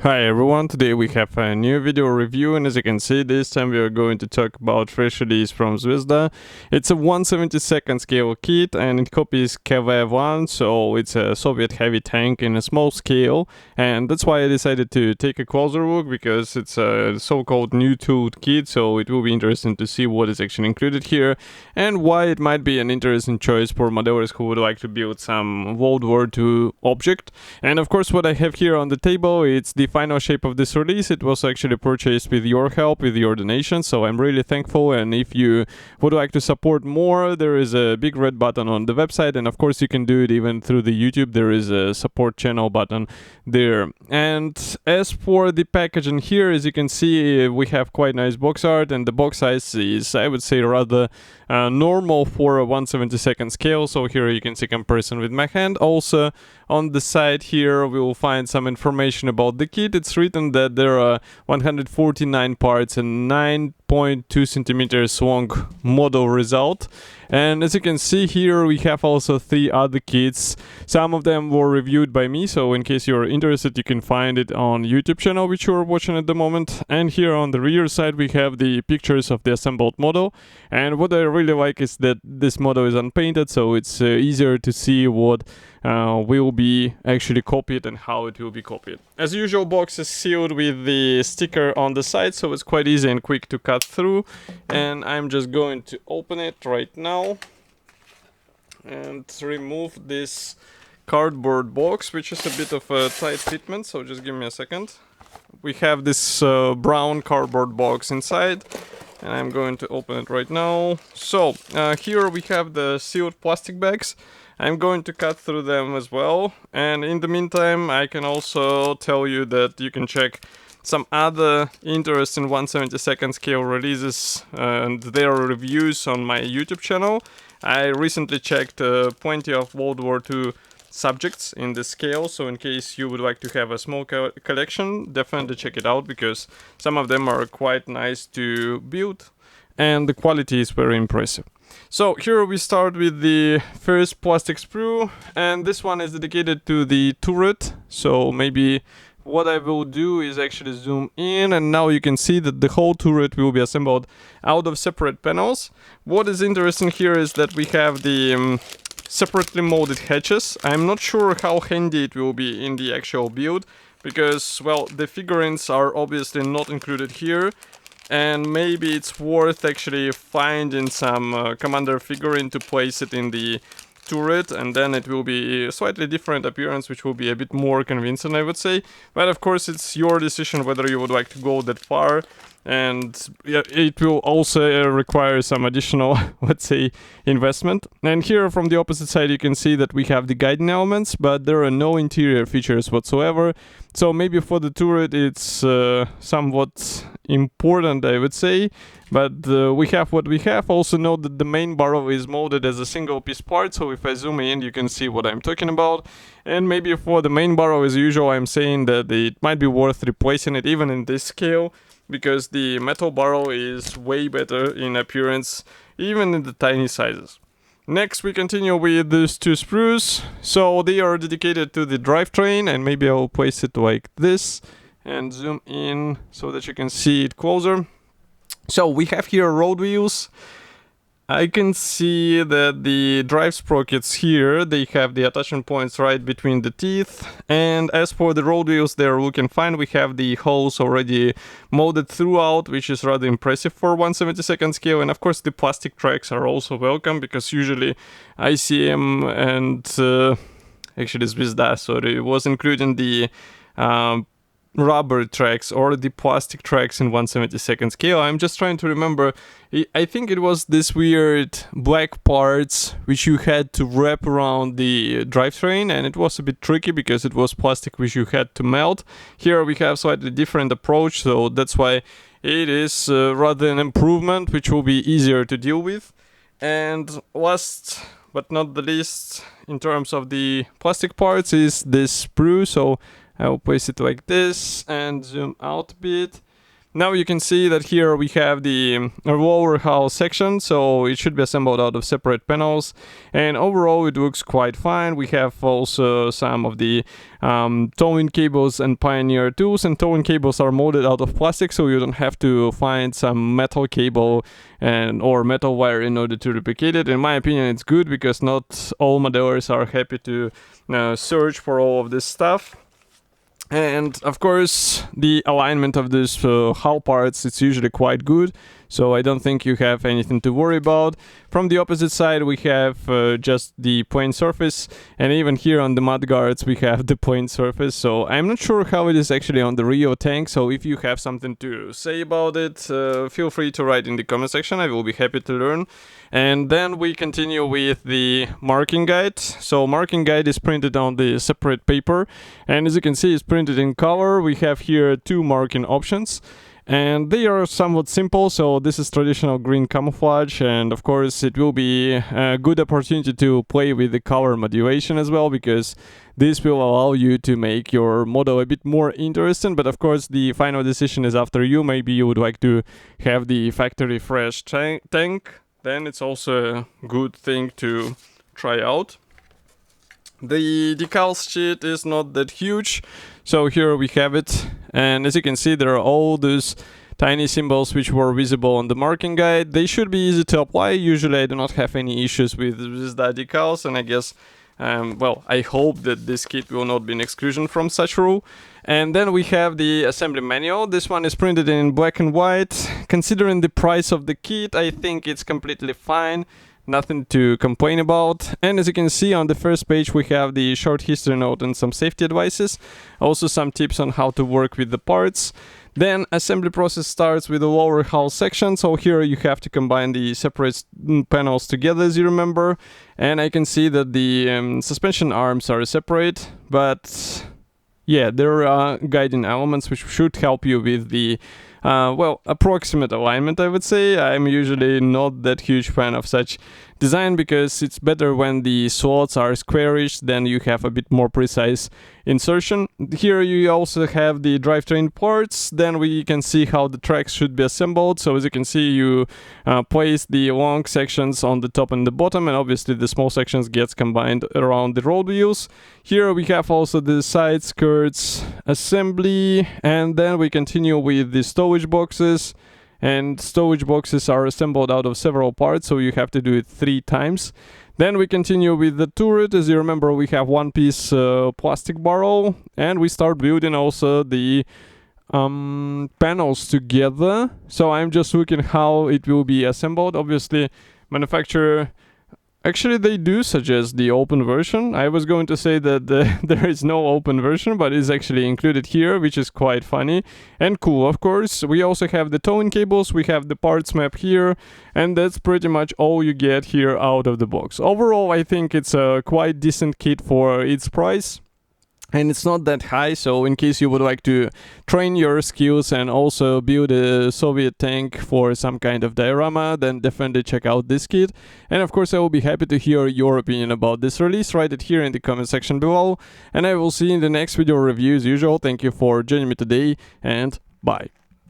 Hi everyone, today we have a new video review, and as you can see, this time we are going to talk about fresh release from Zvezda. It's a 1/72 scale kit and it copies KV-1, so it's a Soviet heavy tank in a small scale, and that's why I decided to take a closer look, because it's a so-called new tooled kit, so it will be interesting to see what is actually included here and why it might be an interesting choice for modelers who would like to build some World War II object. And of course, what I have here on the table, it's the final shape of this release. It was actually purchased with your help, with your donation, so I'm really thankful. And if you would like to support more, there is a big red button on the website, and of course you can do it even through the YouTube. There is a support channel button there. And as for the packaging here, as you can see, we have quite nice box art, and the box size is, I would say, rather normal for a 1/72 scale. So here you can see comparison with my hand. Also on the side here we will find some information about the kit. It's written that there are 149 parts and 9.2 centimeters long model result. And as you can see here, we have also 3 other kits. Some of them were reviewed by me, so in case you're interested, you can find it on YouTube channel which you're watching at the moment. And here on the rear side we have the pictures of the assembled model, and what I really like is that this model is unpainted, so it's easier to see what will be actually copied and how it will be copied. As usual, box is sealed with the sticker on the side, so it's quite easy and quick to cut through. And I'm just going to open it right now and remove this cardboard box, which is a bit of a tight fitment, so just give me a second. We have this brown cardboard box inside, and I'm going to open it right now. So here we have the sealed plastic bags. I'm going to cut through them as well, and in the meantime I can also tell you that you can check some other interesting 1/72 scale releases and their reviews on my YouTube channel. I recently checked plenty of World War II subjects in this scale, so in case you would like to have a small collection, definitely check it out, because some of them are quite nice to build and the quality is very impressive. So here we start with the first plastic sprue, and this one is dedicated to the turret. So maybe what I will do is actually zoom in, and now you can see that the whole turret will be assembled out of separate panels. What is interesting here is that we have the separately molded hatches. I'm not sure how handy it will be in the actual build, because, well, the figurines are obviously not included here. And maybe it's worth actually finding some commander figurine to place it in the turret, and then it will be a slightly different appearance, which will be a bit more convincing, I would say. But of course it's your decision whether you would like to go that far, and yeah, it will also require some additional, let's say, investment. And here from the opposite side you can see that we have the guiding elements, but there are no interior features whatsoever. So maybe for the turret it's somewhat important, I would say, but we have what we have. Also note that the main barrel is molded as a single piece part, so if I zoom in you can see what I'm talking about. And maybe for the main barrel, as usual, I'm saying that it might be worth replacing it even in this scale, because the metal barrel is way better in appearance even in the tiny sizes. Next we continue with these 2 sprues. So they are dedicated to the drivetrain, and maybe I'll place it like this and zoom in so that you can see it closer. So we have here road wheels. I can see that the drive sprockets here, they have the attachment points right between the teeth. And as for the road wheels, they're looking fine. We have the holes already molded throughout, which is rather impressive for 1/72 scale. And of course the plastic tracks are also welcome, because usually ICM and actually Zvezda, sorry, was including the rubber tracks or the plastic tracks in 1/72 scale. I'm just trying to remember. I think it was this weird black parts which you had to wrap around the drivetrain, and it was a bit tricky because it was plastic which you had to melt. Here we have slightly different approach, so that's why it is rather an improvement which will be easier to deal with. And last but not the least, in terms of the plastic parts, is this sprue. So I'll place it like this and zoom out a bit. Now you can see that here we have the lower hull section, so it should be assembled out of separate panels, and overall it looks quite fine. We have also some of the towing cables and Pioneer tools, and towing cables are molded out of plastic, so you don't have to find some metal cable or metal wire in order to replicate it. In my opinion, it's good because not all modelers are happy to search for all of this stuff. And of course, the alignment of these hull parts, it's usually quite good, so I don't think you have anything to worry about. From the opposite side, we have just the plain surface, and even here on the mudguards we have the plain surface, so I'm not sure how it is actually on the real tank, so if you have something to say about it, feel free to write in the comment section, I will be happy to learn. And then we continue with the marking guide. So marking guide is printed on the separate paper, and as you can see it's printed in color. We have here two marking options, and they are somewhat simple. So this is traditional green camouflage, and of course it will be a good opportunity to play with the color modulation as well, because this will allow you to make your model a bit more interesting. But of course the final decision is after you. Maybe you would like to have the factory fresh tank, then it's also a good thing to try out. The decals sheet is not that huge, so here we have it, and as you can see there are all those tiny symbols which were visible on the marking guide. They should be easy to apply. Usually I do not have any issues with Zvezda decals, and I guess well, I hope that this kit will not be an exclusion from such rule. And then we have the assembly manual. This one is printed in black and white. Considering the price of the kit, I think it's completely fine. Nothing to complain about. And as you can see on the first page we have the short history note and some safety advices. Also some tips on how to work with the parts. Then assembly process starts with the lower hull section, so here you have to combine the separate panels together, as you remember. And I can see that the suspension arms are separate, but yeah, there are guiding elements which should help you with the well, approximate alignment, I would say. I'm usually not that huge fan of such design because it's better when the slots are squarish, then you have a bit more precise insertion. Here you also have the drivetrain parts, then we can see how the tracks should be assembled. So as you can see, you place the long sections on the top and the bottom, and obviously the small sections gets combined around the road wheels. Here we have also the side skirts assembly, and then we continue with the stowage boxes. And stowage boxes are assembled out of several parts, so you have to do it 3 times. Then we continue with the turret. As you remember, we have one piece plastic barrel, and we start building also the panels together. So I'm just looking how it will be assembled. Obviously, manufacturer, actually they do suggest the open version. I was going to say that there is no open version, but it's actually included here, which is quite funny and cool. Of course, we also have the towing cables, we have the parts map here, and that's pretty much all you get here out of the box. Overall, I think it's a quite decent kit for its price. And it's not that high, so in case you would like to train your skills and also build a Soviet tank for some kind of diorama, then definitely check out this kit. And of course I will be happy to hear your opinion about this release. Write it here in the comment section below, and I will see you in the next video review as usual. Thank you for joining me today, and bye.